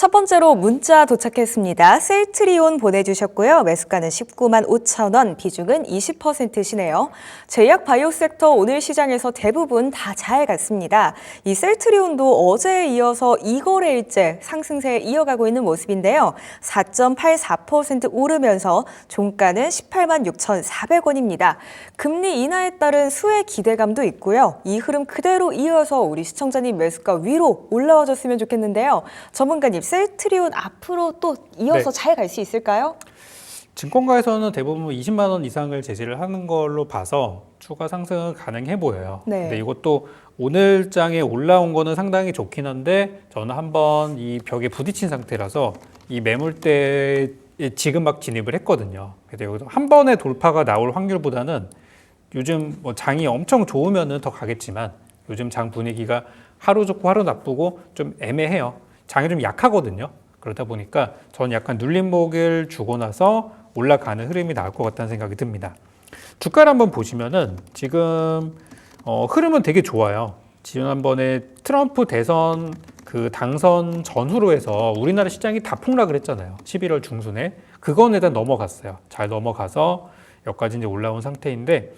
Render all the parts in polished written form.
첫 번째로 문자 도착했습니다. 셀트리온 보내주셨고요. 매수가는 19만 5천 원, 비중은 20%시네요. 제약 바이오 섹터 오늘 시장에서 대부분 다 잘 갔습니다. 이 셀트리온도 어제에 이어서 2거래일째 상승세에 이어가고 있는 모습인데요. 4.84% 오르면서 종가는 18만 6,400원입니다. 금리 인하에 따른 수혜 기대감도 있고요. 이 흐름 그대로 이어서 우리 시청자님 매수가 위로 올라와줬으면 좋겠는데요. 전문가님, 셀트리온 앞으로 또 이어서 잘 갈 수 있을까요? 증권가에서는 대부분 20만 원 이상을 제시를 하는 걸로 봐서 추가 상승은 가능해 보여요. 네. 근데 이것도 오늘 장에 올라온 거는 상당히 좋긴 한데 저는 한번 이 벽에 부딪힌 상태라서 이 매물대에 지금 막 진입을 했거든요. 그래서 여기서 한 번에 돌파가 나올 확률보다는 요즘 뭐 장이 엄청 좋으면은 더 가겠지만 요즘 장 분위기가 하루 좋고 하루 나쁘고 좀 애매해요. 장이 좀 약하거든요. 그러다 보니까 저는 약간 눌림목을 주고 나서 올라가는 흐름이 나올 것 같다는 생각이 듭니다. 주가를 한번 보시면은 지금 흐름은 되게 좋아요. 지난번에 트럼프 대선 그 당선 전후로 해서 우리나라 시장이 다 폭락을 했잖아요. 11월 중순에. 그건 일단 넘어갔어요. 잘 넘어가서 여기까지 이제 올라온 상태인데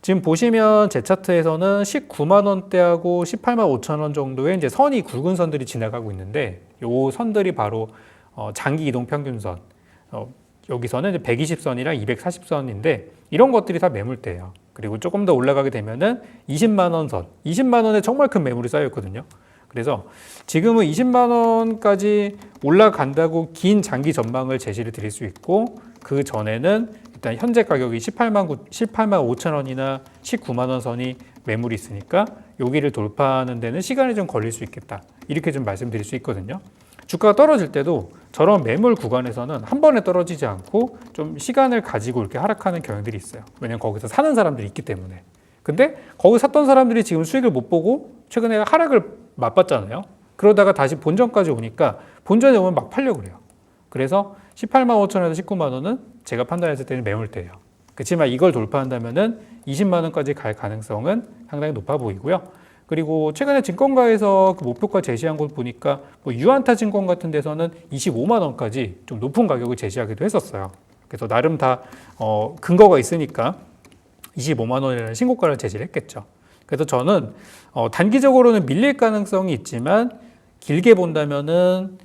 지금 보시면 제 차트에서는 19만 원대하고 18만 5천 원 정도의 이제 선이 굵은 선들이 지나가고 있는데 요 선들이 바로 장기 이동 평균선. 여기서는 이제 120선이랑 240선인데 이런 것들이 다 매물대예요. 그리고 조금 더 올라가게 되면은 20만 원 선. 20만 원에 정말 큰 매물이 쌓여 있거든요. 그래서 지금은 20만 원까지 올라간다고 긴 장기 전망을 제시를 드릴 수 있고 그 전에는 일단 현재 가격이 18만 5천 원이나 19만 원 선이 매물이 있으니까 여기를 돌파하는 데는 시간이 좀 걸릴 수 있겠다. 이렇게 좀 말씀드릴 수 있거든요. 주가가 떨어질 때도 저런 매물 구간에서는 한 번에 떨어지지 않고 좀 시간을 가지고 이렇게 하락하는 경향들이 있어요. 왜냐면 거기서 사는 사람들이 있기 때문에. 근데 거기 샀던 사람들이 지금 수익을 못 보고 최근에 하락을 맛봤잖아요. 그러다가 다시 본전까지 오니까 본전에 오면 막 팔려고 그래요. 그래서 18만 5천 원에서 19만 원은 제가 판단했을 때는 매물대예요. 그렇지만 이걸 돌파한다면은 20만 원까지 갈 가능성은 상당히 높아 보이고요. 그리고 최근에 증권가에서 그 목표가 제시한 걸 보니까 뭐 유안타 증권 같은 데서는 25만 원까지 좀 높은 가격을 제시하기도 했었어요. 그래서 나름 다 근거가 있으니까 25만 원이라는 신고가를 제시를 했겠죠. 그래서 저는 단기적으로는 밀릴 가능성이 있지만 길게 본다면은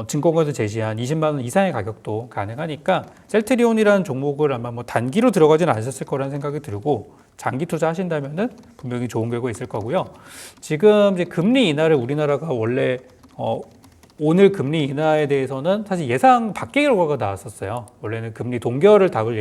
증권가에서 제시한 20만 원 이상의 가격도 가능하니까 셀트리온이라는 종목을 아마 뭐 단기로 들어가지는 않으셨을 거라는 생각이 들고 장기 투자하신다면은 분명히 좋은 결과 있을 거고요. 지금 이제 금리 인하를 우리나라가 원래 오늘 금리 인하에 대해서는 사실 예상 밖의 결과가 나왔었어요. 원래는 금리 동결을 답을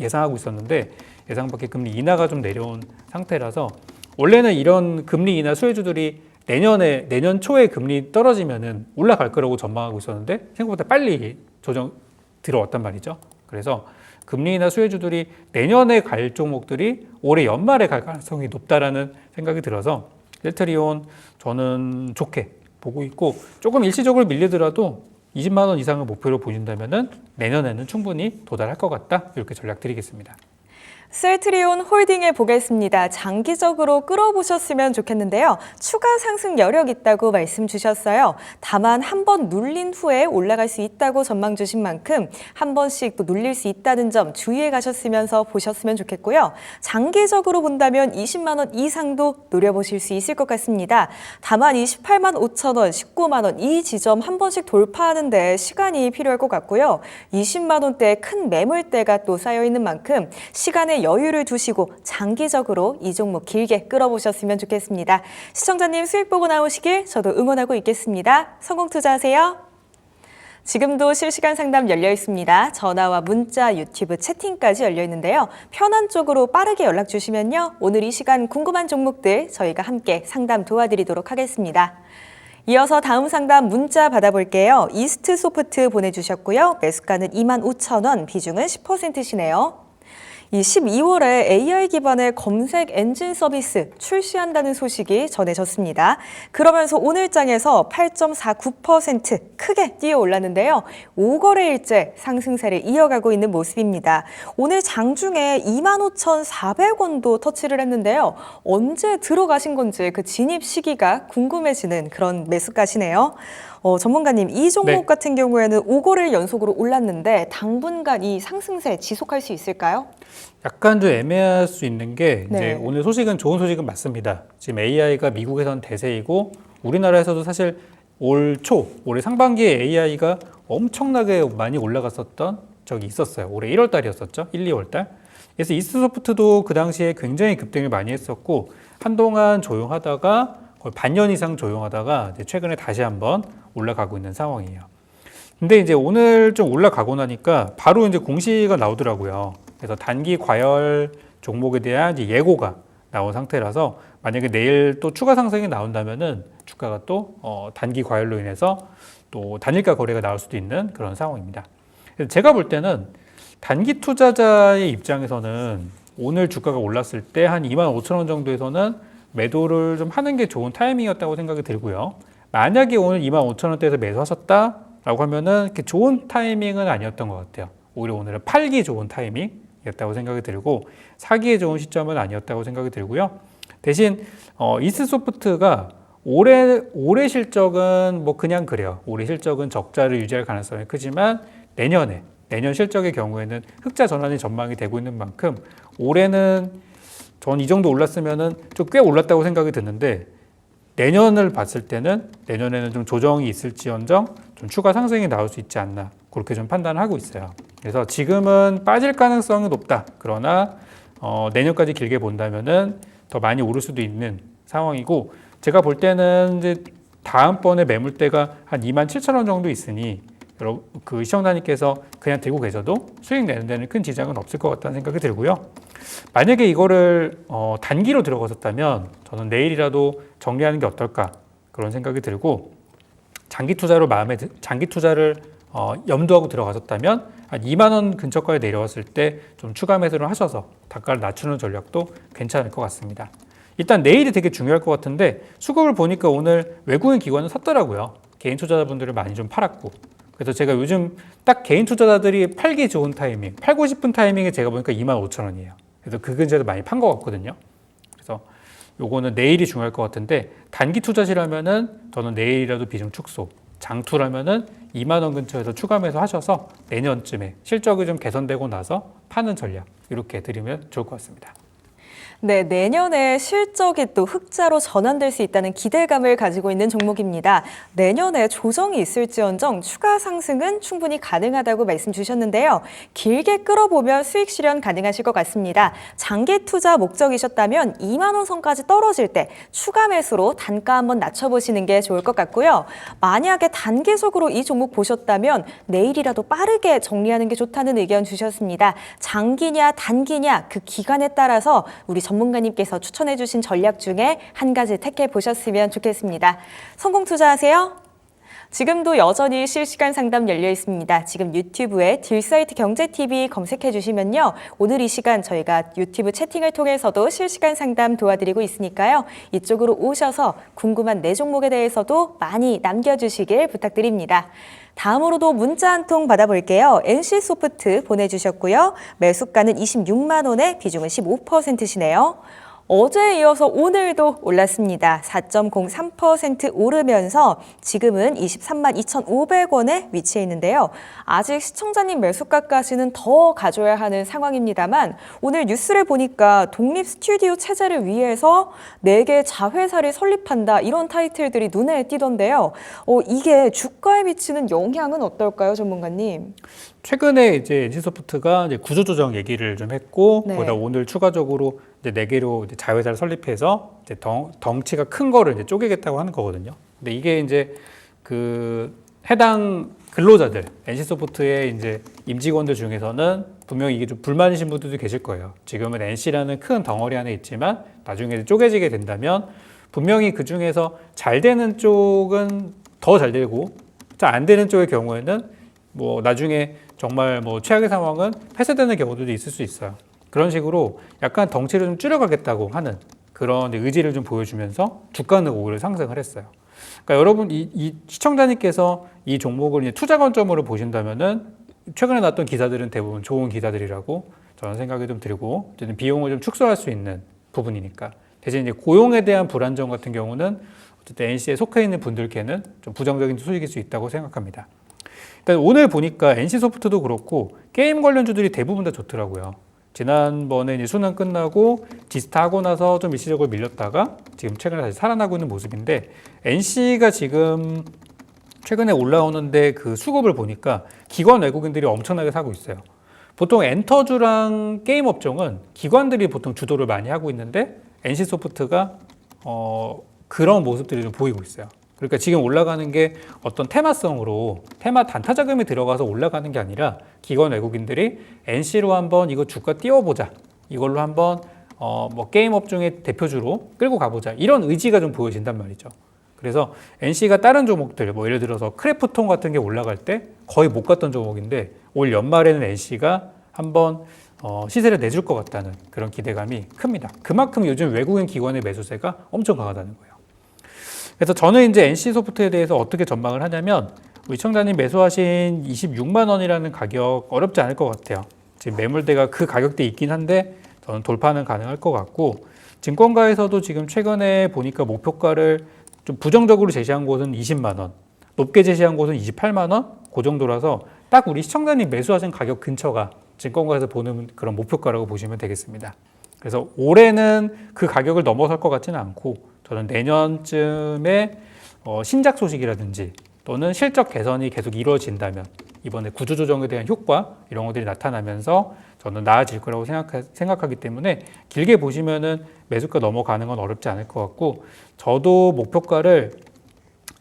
예상하고 있었는데 예상 밖의 금리 인하가 좀 내려온 상태라서 원래는 이런 금리 인하 수혜주들이 내년 초에 금리 떨어지면은 올라갈 거라고 전망하고 있었는데 생각보다 빨리 조정 들어왔단 말이죠. 그래서 금리 인하 수혜주들이 내년에 갈 종목들이 올해 연말에 갈 가능성이 높다라는 생각이 들어서 셀트리온 저는 좋게 보고 있고 조금 일시적으로 밀리더라도 20만 원 이상을 목표로 보신다면은 내년에는 충분히 도달할 것 같다. 이렇게 전략 드리겠습니다. 셀트리온 홀딩해 보겠습니다. 장기적으로 끌어보셨으면 좋겠는데요. 추가 상승 여력 있다고 말씀 주셨어요. 다만 한 번 눌린 후에 올라갈 수 있다고 전망 주신 만큼 한 번씩 또 눌릴 수 있다는 점 주의해 가셨으면서 보셨으면 좋겠고요. 장기적으로 본다면 20만 원 이상도 노려보실 수 있을 것 같습니다. 다만 28만 5천 원, 19만 원 이 지점 한 번씩 돌파하는 데 시간이 필요할 것 같고요. 20만 원대 큰 매물대가 또 쌓여 있는 만큼 시간의 여유를 두시고 장기적으로 이 종목 길게 끌어보셨으면 좋겠습니다. 시청자님 수익 보고 나오시길 저도 응원하고 있겠습니다. 성공 투자하세요. 지금도 실시간 상담 열려 있습니다. 전화와 문자, 유튜브 채팅까지 열려 있는데요. 편한 쪽으로 빠르게 연락 주시면요. 오늘 이 시간 궁금한 종목들 저희가 함께 상담 도와드리도록 하겠습니다. 이어서 다음 상담 문자 받아볼게요. 이스트 소프트 보내주셨고요. 매수가는 2만 5천 원, 비중은 10%시네요. 이 12월에 AI 기반의 검색 엔진 서비스 출시한다는 소식이 전해졌습니다. 그러면서 오늘 장에서 8.49% 크게 뛰어 올랐는데요. 5거래일째 상승세를 이어가고 있는 모습입니다. 오늘 장중에 25,400원도 터치를 했는데요. 언제 들어가신 건지 그 진입 시기가 궁금해지는 그런 매수가시네요. 전문가님, 이 종목 네. 같은 경우에는 5거래일 연속으로 올랐는데 당분간 이 상승세 지속할 수 있을까요? 약간 좀 애매할 수 있는 게 네. 이제 오늘 소식은 좋은 소식은 맞습니다. 지금 AI가 미국에선 대세이고 우리나라에서도 사실 올해 상반기에 AI가 엄청나게 많이 올라갔었던 적이 있었어요. 올해 1월 달이었었죠. 1, 2월 달. 그래서 이스소프트도 그 당시에 굉장히 급등을 많이 했었고 한동안 조용하다가 거의 반년 이상 조용하다가 이제 최근에 다시 한번 올라가고 있는 상황이에요. 근데 이제 오늘 좀 올라가고 나니까 바로 이제 공시가 나오더라고요. 그래서 단기 과열 종목에 대한 이제 예고가 나온 상태라서 만약에 내일 또 추가 상승이 나온다면은 주가가 또 단기 과열로 인해서 또 단일가 거래가 나올 수도 있는 그런 상황입니다. 그래서 제가 볼 때는 단기 투자자의 입장에서는 오늘 주가가 올랐을 때 한 25,000원 정도에서는 매도를 좀 하는 게 좋은 타이밍이었다고 생각이 들고요. 만약에 오늘 25,000원대에서 매수하셨다라고 하면은 이렇게 좋은 타이밍은 아니었던 것 같아요. 오히려 오늘은 팔기 좋은 타이밍이었다고 생각이 들고 사기에 좋은 시점은 아니었다고 생각이 들고요. 대신 이스소프트가 올해 실적은 뭐 그냥 그래요. 올해 실적은 적자를 유지할 가능성이 크지만 내년 실적의 경우에는 흑자 전환이 전망이 되고 있는 만큼 올해는 전 이 정도 올랐으면은 좀 꽤 올랐다고 생각이 드는데 내년을 봤을 때는 내년에는 좀 조정이 있을지언정 좀 추가 상승이 나올 수 있지 않나 그렇게 좀 판단하고 있어요. 그래서 지금은 빠질 가능성이 높다. 그러나 내년까지 길게 본다면은 더 많이 오를 수도 있는 상황이고 제가 볼 때는 이제 다음번에 매물대가 한 27,000원 정도 있으니 그 시청자님께서 그냥 들고 계셔도 수익 내는 데는 큰 지장은 없을 것 같다는 생각이 들고요. 만약에 이거를 단기로 들어갔었다면 저는 내일이라도 정리하는 게 어떨까 그런 생각이 들고 장기 투자를 염두하고 들어가셨다면 한 2만 원 근처까지 내려왔을 때 좀 추가 매수를 하셔서 단가를 낮추는 전략도 괜찮을 것 같습니다. 일단 내일이 되게 중요할 것 같은데 수급을 보니까 오늘 외국인 기관은 샀더라고요. 개인 투자자분들을 많이 좀 팔았고 그래서 제가 요즘 딱 개인 투자자들이 팔기 좋은 타이밍, 팔고 싶은 타이밍에 제가 보니까 25,000원이에요. 그래서 그 근처에도 많이 판 것 같거든요. 그래서 요거는 내일이 중요할 것 같은데 단기 투자시라면은 저는 내일이라도 비중 축소, 장투라면은 2만 원 근처에서 추가 매수 하셔서 내년쯤에 실적이 좀 개선되고 나서 파는 전략 이렇게 드리면 좋을 것 같습니다. 네, 내년에 실적이 또 흑자로 전환될 수 있다는 기대감을 가지고 있는 종목입니다. 내년에 조정이 있을지언정 추가 상승은 충분히 가능하다고 말씀 주셨는데요. 길게 끌어보면 수익 실현 가능하실 것 같습니다. 장기 투자 목적이셨다면 2만 원 선까지 떨어질 때 추가 매수로 단가 한번 낮춰보시는 게 좋을 것 같고요. 만약에 단기적으로 이 종목 보셨다면 내일이라도 빠르게 정리하는 게 좋다는 의견 주셨습니다. 장기냐 단기냐 그 기간에 따라서 우리 전문가님께서 추천해 주신 전략 중에 한 가지 택해 보셨으면 좋겠습니다. 성공 투자하세요. 지금도 여전히 실시간 상담 열려 있습니다. 지금 유튜브에 딜사이트 경제TV 검색해 주시면요. 오늘 이 시간 저희가 유튜브 채팅을 통해서도 실시간 상담 도와드리고 있으니까요. 이쪽으로 오셔서 궁금한 내 종목에 대해서도 많이 남겨주시길 부탁드립니다. 다음으로도 문자 한 통 받아볼게요. NC소프트 보내주셨고요. 매수가는 26만 원에 비중은 15%시네요. 어제에 이어서 오늘도 올랐습니다. 4.03% 오르면서 지금은 23만 2,500원에 위치해 있는데요. 아직 시청자님 매수가까지는 더 가져야 하는 상황입니다만 오늘 뉴스를 보니까 독립 스튜디오 체제를 위해서 4개 자회사를 설립한다 이런 타이틀들이 눈에 띄던데요. 이게 주가에 미치는 영향은 어떨까요, 전문가님? 최근에 이제 NC소프트가 이제 구조조정 얘기를 좀 했고, 네. 거기다 오늘 추가적으로 이제 4개로 이제 자회사를 설립해서 이제 덩치가 큰 거를 이제 쪼개겠다고 하는 거거든요. 근데 이게 이제 그 해당 근로자들, NC소프트의 이제 임직원들 중에서는 분명히 이게 좀 불만이신 분들도 계실 거예요. 지금은 NC라는 큰 덩어리 안에 있지만 나중에 쪼개지게 된다면 분명히 그 중에서 잘 되는 쪽은 더 잘 되고 잘 안 되는 쪽의 경우에는 뭐 나중에 정말 뭐 최악의 상황은 폐쇄되는 경우도 있을 수 있어요. 그런 식으로 약간 덩치를 좀 줄여가겠다고 하는 그런 의지를 좀 보여주면서 주가는 오히려 상승을 했어요. 그러니까 여러분 이 시청자님께서 이 종목을 이제 투자 관점으로 보신다면은 최근에 나왔던 기사들은 대부분 좋은 기사들이라고 저는 생각이 좀 들고 비용을 좀 축소할 수 있는 부분이니까 대신 이제 고용에 대한 불안정 같은 경우는 어쨌든 NC에 속해 있는 분들께는 좀 부정적인 소식일 수 있다고 생각합니다. 일단 오늘 보니까 NC소프트도 그렇고 게임 관련주들이 대부분 다 좋더라고요. 지난번에 이제 수능 끝나고 지스타 하고 나서 좀 일시적으로 밀렸다가 지금 최근에 다시 살아나고 있는 모습인데 NC가 지금 최근에 올라오는데 그 수급을 보니까 기관 외국인들이 엄청나게 사고 있어요. 보통 엔터주랑 게임 업종은 기관들이 보통 주도를 많이 하고 있는데 NC소프트가 그런 모습들이 좀 보이고 있어요. 그러니까 지금 올라가는 게 어떤 테마성으로 테마 단타 자금이 들어가서 올라가는 게 아니라 기관 외국인들이 NC로 한번 이거 주가 띄워보자. 이걸로 한번 뭐 게임 업종의 대표주로 끌고 가보자. 이런 의지가 좀 보여진단 말이죠. 그래서 NC가 다른 종목들, 뭐 예를 들어서 크래프톤 같은 게 올라갈 때 거의 못 갔던 종목인데 올 연말에는 NC가 한번 시세를 내줄 것 같다는 그런 기대감이 큽니다. 그만큼 요즘 외국인 기관의 매수세가 엄청 강하다는 거예요. 그래서 저는 이제 NC소프트에 대해서 어떻게 전망을 하냐면 우리 시청자님 매수하신 26만 원이라는 가격 어렵지 않을 것 같아요. 지금 매물대가 그 가격대에 있긴 한데 저는 돌파는 가능할 것 같고 증권가에서도 지금 최근에 보니까 목표가를 좀 부정적으로 제시한 곳은 20만 원, 높게 제시한 곳은 28만 원, 그 정도라서 딱 우리 시청자님 매수하신 가격 근처가 증권가에서 보는 그런 목표가라고 보시면 되겠습니다. 그래서 올해는 그 가격을 넘어설 것 같지는 않고 저는 내년쯤에 신작 소식이라든지 또는 실적 개선이 계속 이루어진다면 이번에 구조조정에 대한 효과 이런 것들이 나타나면서 저는 나아질 거라고 생각하기 때문에 길게 보시면은 매수가 넘어가는 건 어렵지 않을 것 같고 저도 목표가를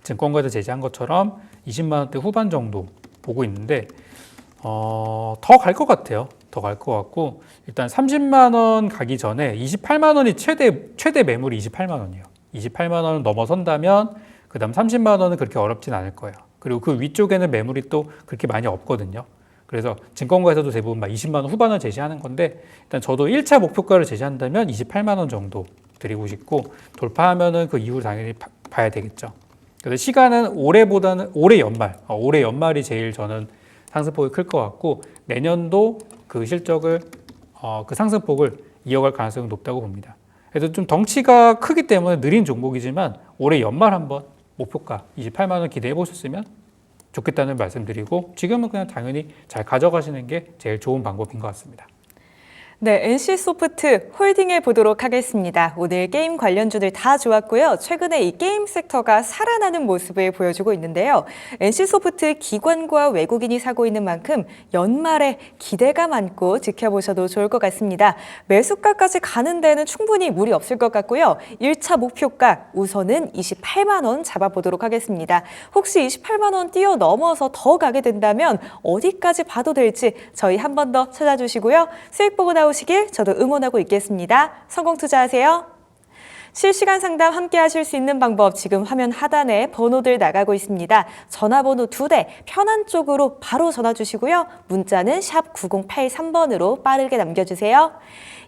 증권가에서 제시한 것처럼 20만 원대 후반 정도 보고 있는데 더 갈 것 같아요. 더 갈 것 같고 일단 30만 원 가기 전에 28만 원이 최대 매물이 28만 원이에요. 28만 원을 넘어선다면 그다음 30만 원은 그렇게 어렵진 않을 거예요. 그리고 그 위쪽에는 매물이 또 그렇게 많이 없거든요. 그래서 증권가에서도 대부분 막 20만 원 후반을 제시하는 건데 일단 저도 1차 목표가를 제시한다면 28만 원 정도 드리고 싶고 돌파하면은 그 이후를 당연히 봐야 되겠죠. 그래서 시간은 올해보다는 올해 연말이 제일 저는 상승폭이 클 것 같고 내년도 그 실적을 그 상승폭을 이어갈 가능성이 높다고 봅니다. 그래서 좀 덩치가 크기 때문에 느린 종목이지만 올해 연말 한번 목표가 28만 원 기대해 보셨으면 좋겠다는 말씀드리고 지금은 그냥 당연히 잘 가져가시는 게 제일 좋은 방법인 것 같습니다. 네, NC소프트 홀딩해 보도록 하겠습니다. 오늘 게임 관련주들 다 좋았고요. 최근에 이 게임 섹터가 살아나는 모습을 보여주고 있는데요. NC소프트 기관과 외국인이 사고 있는 만큼 연말에 기대가 많고 지켜보셔도 좋을 것 같습니다. 매수가까지 가는 데는 충분히 무리 없을 것 같고요. 1차 목표가 우선은 28만 원 잡아보도록 하겠습니다. 혹시 28만 원 뛰어넘어서 더 가게 된다면 어디까지 봐도 될지 저희 한 번 더 찾아주시고요. 수익 보고 나오시길 저도 응원하고 있겠습니다. 성공 투자하세요. 실시간 상담 함께 하실 수 있는 방법 지금 화면 하단에 번호들 나가고 있습니다. 전화번호 2대 편한 쪽으로 바로 전화 주시고요. 문자는 샵 9083번으로 빠르게 남겨주세요.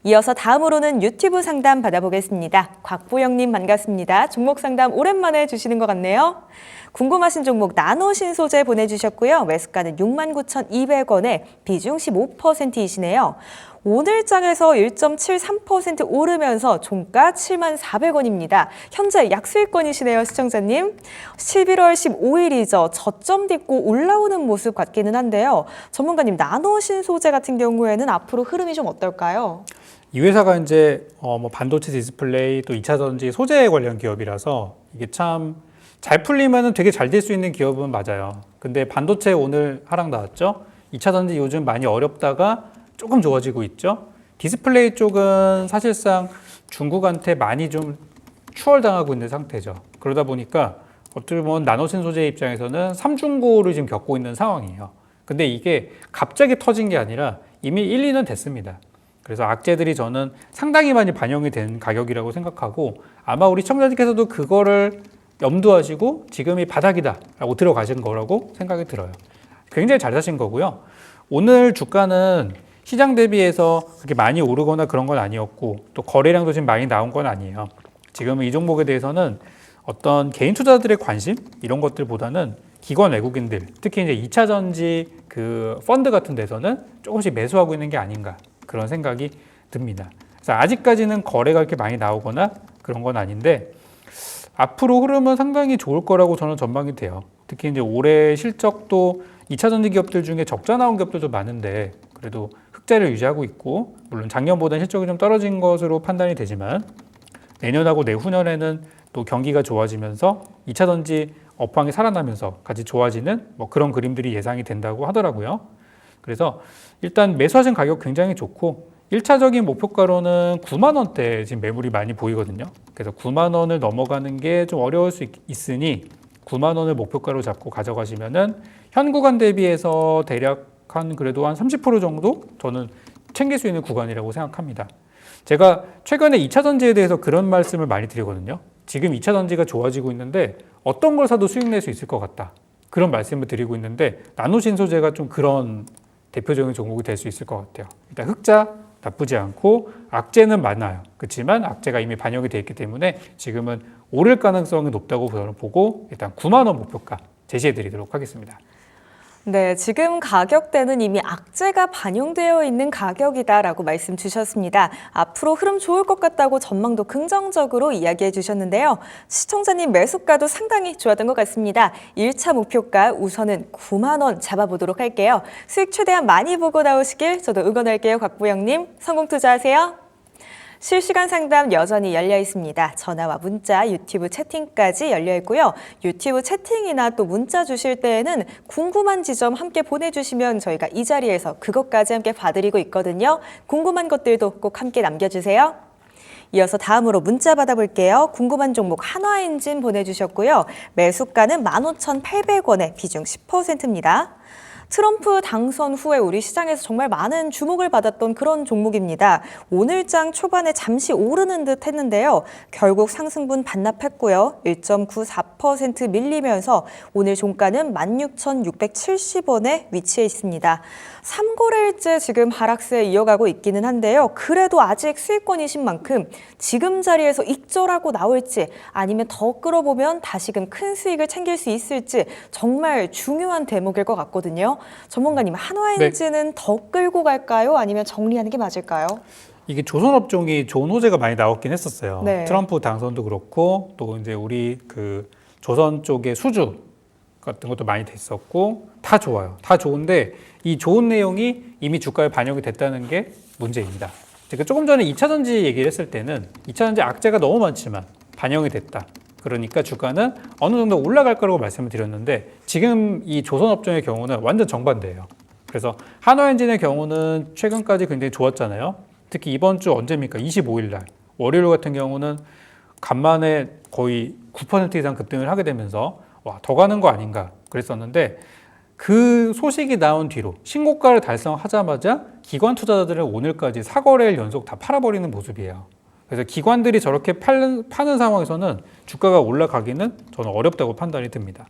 이어서 다음으로는 유튜브 상담 받아보겠습니다. 곽보영님 반갑습니다. 종목 상담 오랜만에 주시는 것 같네요. 궁금하신 종목 나노신소재 보내주셨고요. 매수가는 69,200원에 비중 15%이시네요. 오늘 장에서 1.73% 오르면서 종가 74,400원입니다. 현재 약수익권이시네요, 시청자님. 11월 15일이죠. 저점 딛고 올라오는 모습 같기는 한데요. 전문가님, 나노신소재 같은 경우에는 앞으로 흐름이 좀 어떨까요? 이 회사가 이제 뭐 반도체 디스플레이 또 2차 전지 소재 관련 기업이라서 이게 참 잘 풀리면은 되게 잘 될 수 있는 기업은 맞아요. 근데 반도체 오늘 하락 나왔죠. 2차 전지 요즘 많이 어렵다가 조금 좋아지고 있죠. 디스플레이 쪽은 사실상 중국한테 많이 좀 추월당하고 있는 상태죠. 그러다 보니까 어떻게 보면 나노신소재 입장에서는 삼중고를 지금 겪고 있는 상황이에요. 근데 이게 갑자기 터진 게 아니라 이미 1, 2년 됐습니다. 그래서 악재들이 저는 상당히 많이 반영이 된 가격이라고 생각하고 아마 우리 시청자님께서도 그거를 염두하시고 지금이 바닥이다 라고 들어가신 거라고 생각이 들어요. 굉장히 잘 사신 거고요. 오늘 주가는 시장 대비해서 그렇게 많이 오르거나 그런 건 아니었고 또 거래량도 지금 많이 나온 건 아니에요. 지금은 이 종목에 대해서는 어떤 개인 투자들의 관심 이런 것들보다는 기관 외국인들 특히 이제 2차 전지 그 펀드 같은 데서는 조금씩 매수하고 있는 게 아닌가 그런 생각이 듭니다. 그래서 아직까지는 거래가 이렇게 많이 나오거나 그런 건 아닌데 앞으로 흐름은 상당히 좋을 거라고 저는 전망이 돼요. 특히 이제 올해 실적도 2차 전지 기업들 중에 적자 나온 기업들도 많은데 그래도 흑자를 유지하고 있고, 물론 작년보다는 실적이 좀 떨어진 것으로 판단이 되지만 내년하고 내후년에는 또 경기가 좋아지면서 2차 전지 업황이 살아나면서 같이 좋아지는 뭐 그런 그림들이 예상이 된다고 하더라고요. 그래서 일단 매수하신 가격 굉장히 좋고, 1차적인 목표가로는 9만 원대 지금 매물이 많이 보이거든요. 그래서 9만 원을 넘어가는 게 좀 어려울 수 있으니 9만 원을 목표가로 잡고 가져가시면은 현 구간 대비해서 대략 한 그래도 한 30% 정도 저는 챙길 수 있는 구간이라고 생각합니다. 제가 최근에 2차 전지에 대해서 그런 말씀을 많이 드리거든요. 지금 2차 전지가 좋아지고 있는데 어떤 걸 사도 수익 낼 수 있을 것 같다. 그런 말씀을 드리고 있는데 나노신소재가 좀 그런 대표적인 종목이 될 수 있을 것 같아요. 일단 흑자 나쁘지 않고 악재는 많아요. 그렇지만 악재가 이미 반영이 되어 있기 때문에 지금은 오를 가능성이 높다고 저는 보고 일단 9만 원 목표가 제시해 드리도록 하겠습니다. 네, 지금 가격대는 이미 악재가 반영되어 있는 가격이다라고 말씀 주셨습니다. 앞으로 흐름 좋을 것 같다고 전망도 긍정적으로 이야기해 주셨는데요. 시청자님 매수가도 상당히 좋았던 것 같습니다. 1차 목표가 우선은 9만 원 잡아보도록 할게요. 수익 최대한 많이 보고 나오시길 저도 응원할게요. 곽부영님, 성공 투자하세요. 실시간 상담 여전히 열려 있습니다. 전화와 문자, 유튜브 채팅까지 열려 있고요. 유튜브 채팅이나 또 문자 주실 때에는 궁금한 지점 함께 보내주시면 저희가 이 자리에서 그것까지 함께 봐드리고 있거든요. 궁금한 것들도 꼭 함께 남겨주세요. 이어서 다음으로 문자 받아볼게요. 궁금한 종목 한화엔진 보내주셨고요. 매수가는 15,800원에 비중 10%입니다. 트럼프 당선 후에 우리 시장에서 정말 많은 주목을 받았던 그런 종목입니다. 오늘장 초반에 잠시 오르는 듯 했는데요. 결국 상승분 반납했고요. 1.94% 밀리면서 오늘 종가는 16,670원에 위치해 있습니다. 3거래일째 지금 하락세 이어가고 있기는 한데요. 그래도 아직 수익권이신 만큼 지금 자리에서 익절하고 나올지 아니면 더 끌어보면 다시금 큰 수익을 챙길 수 있을지 정말 중요한 대목일 것 같거든요. 전문가님, 한화엔진은 더 끌고 갈까요? 아니면 정리하는 게 맞을까요? 이게 조선업종이 좋은 호재가 많이 나왔긴 했었어요. 네. 트럼프 당선도 그렇고 또 이제 우리 그 조선 쪽의 수주 같은 것도 많이 됐었고 다 좋아요. 다 좋은데 이 좋은 내용이 이미 주가에 반영이 됐다는 게 문제입니다. 제가 조금 전에 2차 전지 얘기를 했을 때는 2차 전지 악재가 너무 많지만 반영이 됐다. 그러니까 주가는 어느 정도 올라갈 거라고 말씀을 드렸는데 지금 이 조선업종의 경우는 완전 정반대예요. 그래서 한화엔진의 경우는 최근까지 굉장히 좋았잖아요. 특히 이번 주 언제입니까? 25일 날 월요일 같은 경우는 간만에 거의 9% 이상 급등을 하게 되면서 와, 더 가는 거 아닌가 그랬었는데 그 소식이 나온 뒤로 신고가를 달성하자마자 기관 투자자들은 오늘까지 4거래일 연속 다 팔아버리는 모습이에요. 그래서 기관들이 저렇게 파는 상황에서는 주가가 올라가기는 저는 어렵다고 판단이 듭니다.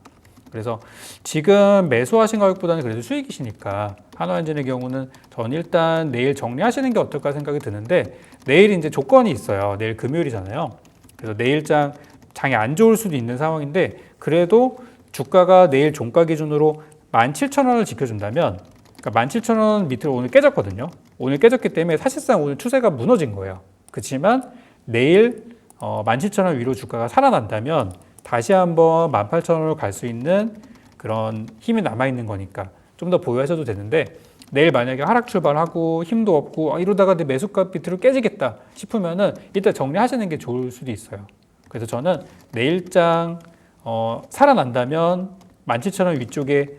그래서 지금 매수하신 가격보다는 그래도 수익이시니까 한화엔진의 경우는 저는 일단 내일 정리하시는 게 어떨까 생각이 드는데 내일 이제 조건이 있어요. 내일 금요일이잖아요. 그래서 내일장 장이 안 좋을 수도 있는 상황인데 그래도 주가가 내일 종가 기준으로 17,000원을 지켜준다면 그러니까 17,000원 밑으로 오늘 깨졌거든요. 오늘 깨졌기 때문에 사실상 오늘 추세가 무너진 거예요. 그렇지만 내일 17,000원 위로 주가가 살아난다면 다시 한번 18,000원으로 갈 수 있는 그런 힘이 남아있는 거니까 좀 더 보유하셔도 되는데 내일 만약에 하락 출발하고 힘도 없고 이러다가 내 매수가 밑으로 깨지겠다 싶으면은 일단 정리하시는 게 좋을 수도 있어요. 그래서 저는 내일장 살아난다면 17,000원 위쪽에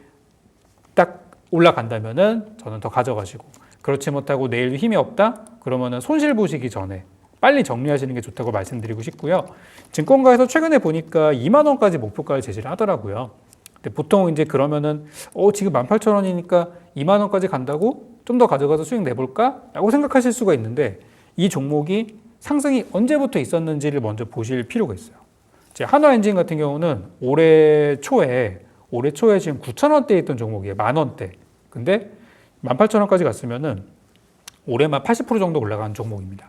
딱 올라간다면은 저는 더 가져가시고 그렇지 못하고 내일도 힘이 없다? 그러면은 손실 보시기 전에 빨리 정리하시는 게 좋다고 말씀드리고 싶고요. 증권가에서 최근에 보니까 2만 원까지 목표가를 제시를 하더라고요. 근데 보통 이제 그러면은 지금 18,000원이니까 2만 원까지 간다고 좀 더 가져가서 수익 내볼까? 라고 생각하실 수가 있는데 이 종목이 상승이 언제부터 있었는지를 먼저 보실 필요가 있어요. 한화엔진 같은 경우는 올해 초에 지금 9,000원대에 있던 종목이에요. 만원대. 근데 18,000원까지 갔으면은 올해만 80% 정도 올라간 종목입니다.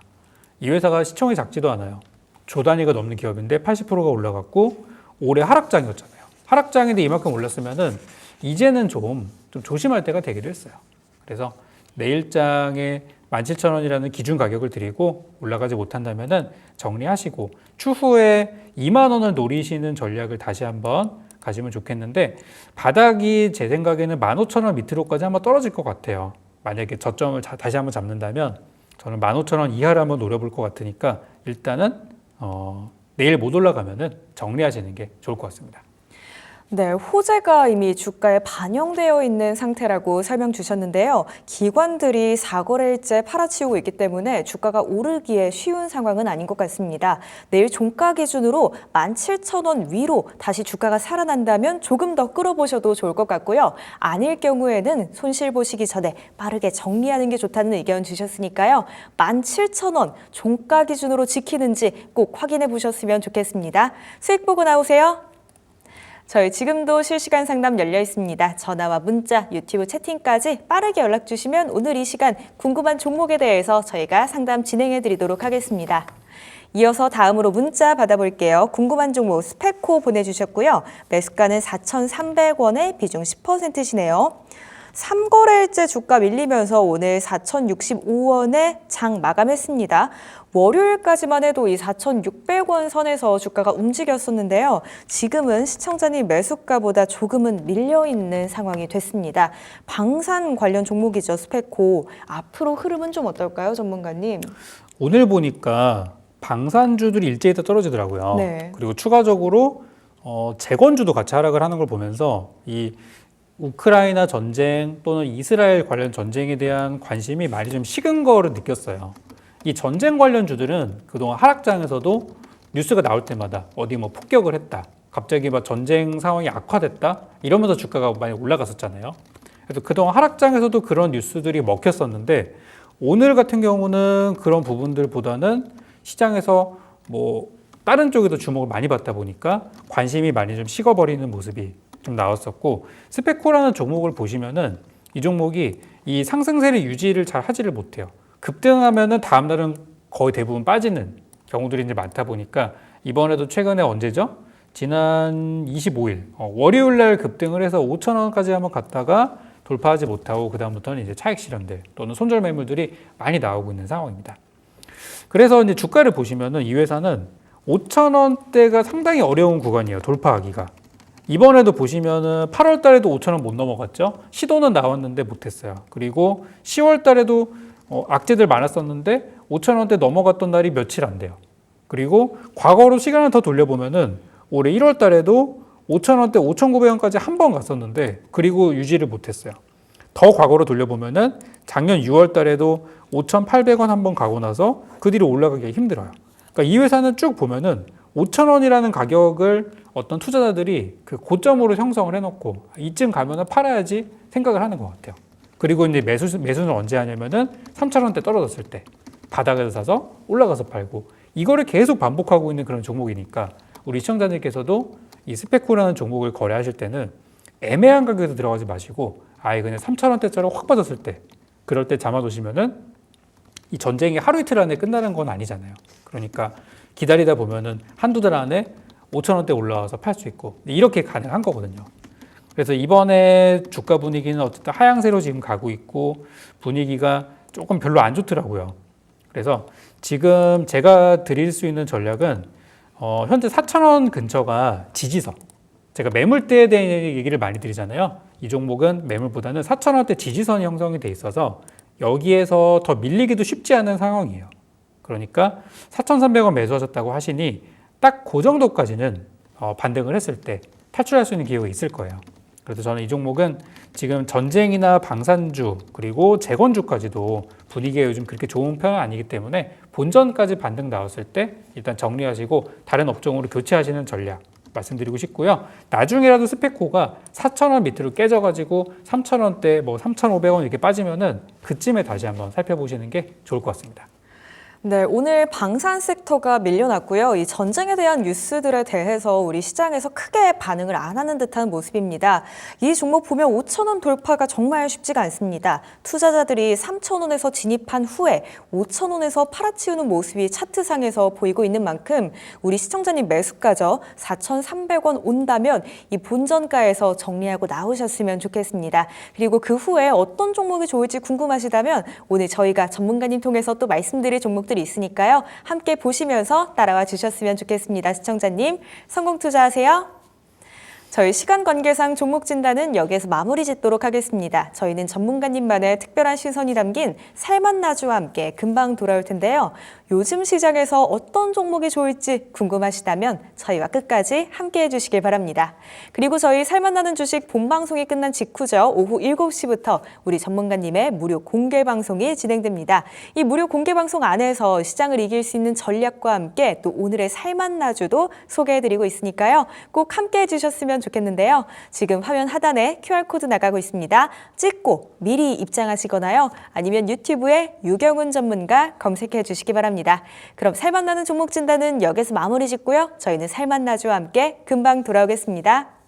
이 회사가 시총이 작지도 않아요. 조 단위가 넘는 기업인데 80%가 올라갔고 올해 하락장이었잖아요. 하락장인데 이만큼 올랐으면은 이제는 좀 조심할 때가 되기도 했어요. 그래서 내일장에 17,000원이라는 기준 가격을 드리고 올라가지 못한다면은 정리하시고 추후에 2만 원을 노리시는 전략을 다시 한번 가시면 좋겠는데 바닥이 제 생각에는 15,000원 밑으로까지 한번 떨어질 것 같아요. 만약에 저점을 다시 한번 잡는다면 저는 15,000원 이하를 한번 노려볼 것 같으니까 일단은 내일 못 올라가면은 정리하시는 게 좋을 것 같습니다. 네, 호재가 이미 주가에 반영되어 있는 상태라고 설명 주셨는데요. 기관들이 4거래일째 팔아치우고 있기 때문에 주가가 오르기에 쉬운 상황은 아닌 것 같습니다. 내일 종가 기준으로 17,000원 위로 다시 주가가 살아난다면 조금 더 끌어보셔도 좋을 것 같고요. 아닐 경우에는 손실 보시기 전에 빠르게 정리하는 게 좋다는 의견 주셨으니까요. 17,000원 종가 기준으로 지키는지 꼭 확인해 보셨으면 좋겠습니다. 수익 보고 나오세요. 저희 지금도 실시간 상담 열려 있습니다. 전화와 문자, 유튜브 채팅까지 빠르게 연락 주시면 오늘 이 시간 궁금한 종목에 대해서 저희가 상담 진행해 드리도록 하겠습니다. 이어서 다음으로 문자 받아볼게요. 궁금한 종목 스펙코 보내주셨고요. 매수가는 4,300원에 비중 10%시네요. 3거래일째 주가 밀리면서 오늘 4,065원에 장 마감했습니다. 월요일까지만 해도 이 4,600원 선에서 주가가 움직였었는데요. 지금은 시청자님 매수가보다 조금은 밀려있는 상황이 됐습니다. 방산 관련 종목이죠, 스펙코. 앞으로 흐름은 좀 어떨까요, 전문가님? 오늘 보니까 방산주들이 일제히 다 떨어지더라고요. 네. 그리고 추가적으로 재건주도 같이 하락을 하는 걸 보면서 이 우크라이나 전쟁 또는 이스라엘 관련 전쟁에 대한 관심이 많이 좀 식은 거를 느꼈어요. 이 전쟁 관련주들은 그동안 하락장에서도 뉴스가 나올 때마다 어디 뭐 폭격을 했다, 갑자기 막 전쟁 상황이 악화됐다 이러면서 주가가 많이 올라갔었잖아요. 그래서 그동안 하락장에서도 그런 뉴스들이 먹혔었는데 오늘 같은 경우는 그런 부분들보다는 시장에서 뭐 다른 쪽에도 주목을 많이 받다 보니까 관심이 많이 좀 식어버리는 모습이 좀 나왔었고, 스펙코라는 종목을 보시면은 이 종목이 이 상승세를 유지를 잘 하지를 못해요. 급등하면은 다음 날은 거의 대부분 빠지는 경우들이 이제 많다 보니까 이번에도 최근에 언제죠? 지난 25일 월요일 날 급등을 해서 5,000원까지 한번 갔다가 돌파하지 못하고 그다음부터는 이제 차익 실현들 또는 손절 매물들이 많이 나오고 있는 상황입니다. 그래서 이제 주가를 보시면은 이 회사는 5,000원대가 상당히 어려운 구간이에요, 돌파하기가. 이번에도 보시면은 8월 달에도 5,000원 못 넘어갔죠. 시도는 나왔는데 못했어요. 그리고 10월 달에도 악재들 많았었는데 5,000원대 넘어갔던 날이 며칠 안 돼요. 그리고 과거로 시간을 더 돌려보면은 올해 1월 달에도 5,000원대 5,900원까지 한 번 갔었는데 그리고 유지를 못했어요. 더 과거로 돌려보면은 작년 6월 달에도 5,800원 한 번 가고 나서 그 뒤로 올라가기가 힘들어요. 그러니까 이 회사는 쭉 보면은 5,000원이라는 가격을 어떤 투자자들이 그 고점으로 형성을 해놓고 이쯤 가면은 팔아야지 생각을 하는 것 같아요. 그리고 이제 매수는 언제 하냐면은 3,000원대 떨어졌을 때 바닥에서 사서 올라가서 팔고 이거를 계속 반복하고 있는 그런 종목이니까 우리 시청자님께서도 이 스펙코라는 종목을 거래하실 때는 애매한 가격에서 들어가지 마시고 아예 그냥 3,000원대처럼 확 빠졌을 때 그럴 때 잡아두시면은 이 전쟁이 하루 이틀 안에 끝나는 건 아니잖아요. 그러니까 기다리다 보면은 한두 달 안에 5,000원대 올라와서 팔 수 있고 이렇게 가능한 거거든요. 그래서 이번에 주가 분위기는 어쨌든 하향세로 지금 가고 있고 분위기가 조금 별로 안 좋더라고요. 그래서 지금 제가 드릴 수 있는 전략은 현재 4,000원 근처가 지지선. 제가 매물대에 대한 얘기를 많이 드리잖아요. 이 종목은 매물보다는 4,000원대 지지선이 형성이 돼 있어서 여기에서 더 밀리기도 쉽지 않은 상황이에요. 그러니까 4,300원 매수하셨다고 하시니 딱 그 정도까지는 반등을 했을 때 탈출할 수 있는 기회가 있을 거예요. 그래서 저는 이 종목은 지금 전쟁이나 방산주 그리고 재건주까지도 분위기가 요즘 그렇게 좋은 편은 아니기 때문에 본전까지 반등 나왔을 때 일단 정리하시고 다른 업종으로 교체하시는 전략 말씀드리고 싶고요. 나중에라도 스펙코가 4,000원 밑으로 깨져가지고 3,000원대 뭐 3,500원 이렇게 빠지면은 그쯤에 다시 한번 살펴보시는 게 좋을 것 같습니다. 네, 오늘 방산 섹터가 밀려났고요. 이 전쟁에 대한 뉴스들에 대해서 우리 시장에서 크게 반응을 안 하는 듯한 모습입니다. 이 종목 보면 5,000원 돌파가 정말 쉽지가 않습니다. 투자자들이 3,000원에서 진입한 후에 5,000원에서 팔아치우는 모습이 차트상에서 보이고 있는 만큼 우리 시청자님 매수가죠. 4,300원 온다면 이 본전가에서 정리하고 나오셨으면 좋겠습니다. 그리고 그 후에 어떤 종목이 좋을지 궁금하시다면 오늘 저희가 전문가님 통해서 또 말씀드릴 종목들이 있으니까요. 함께 보시면서 따라와 주셨으면 좋겠습니다. 시청자님, 성공 투자하세요. 저희 시간 관계상 종목 진단은 여기에서 마무리 짓도록 하겠습니다. 저희는 전문가님만의 특별한 시선이 담긴 살맛나주와 함께 금방 돌아올 텐데요. 요즘 시장에서 어떤 종목이 좋을지 궁금하시다면 저희와 끝까지 함께해 주시길 바랍니다. 그리고 저희 살맛나는 주식 본방송이 끝난 직후죠. 오후 7시부터 우리 전문가님의 무료 공개 방송이 진행됩니다. 이 무료 공개 방송 안에서 시장을 이길 수 있는 전략과 함께 또 오늘의 살맛나주도 소개해드리고 있으니까요. 꼭 함께해 주셨으면 좋겠는데요. 지금 화면 하단에 QR코드 나가고 있습니다. 찍고 미리 입장하시거나요. 아니면 유튜브에 유경훈 전문가 검색해 주시기 바랍니다. 그럼 살맛나는 종목 진단은 여기서 마무리 짓고요. 저희는 살맛나주와 함께 금방 돌아오겠습니다.